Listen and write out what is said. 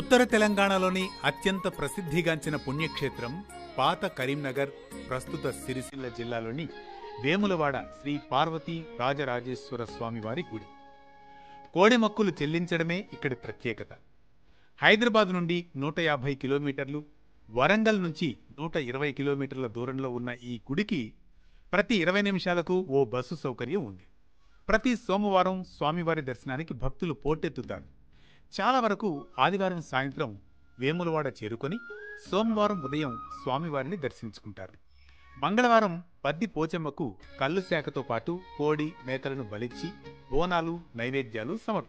ఉత్తర తెలంగాణలోని అత్యంత ప్రసిద్ధిగాంచిన పుణ్యక్షేత్రం పాత కరీంనగర్, ప్రస్తుత సిరిసిల్ల జిల్లాలోని వేములవాడ శ్రీ పార్వతీ రాజరాజేశ్వర స్వామివారి గుడి. కోడి మొక్కులు చెల్లించడమే ఇక్కడి ప్రత్యేకత. హైదరాబాద్ నుండి 150 కిలోమీటర్లు, వరంగల్ నుంచి 120 కిలోమీటర్ల దూరంలో ఉన్న ఈ గుడికి ప్రతి 20 నిమిషాలకు ఓ బస్సు సౌకర్యం ఉంది. ప్రతి సోమవారం స్వామివారి దర్శనానికి భక్తులు పోటెత్తుతారు. చాలా వరకు ఆదివారం సాయంత్రం వేములవాడ చేరుకొని సోమవారం ఉదయం స్వామివారిని దర్శించుకుంటారు. మంగళవారం పద్ది పోచమ్మకు కళ్ళు శాఖతో పాటు కోడి, మేకలను బలిచ్చి బోనాలు, నైవేద్యాలు సమర్పిస్తారు.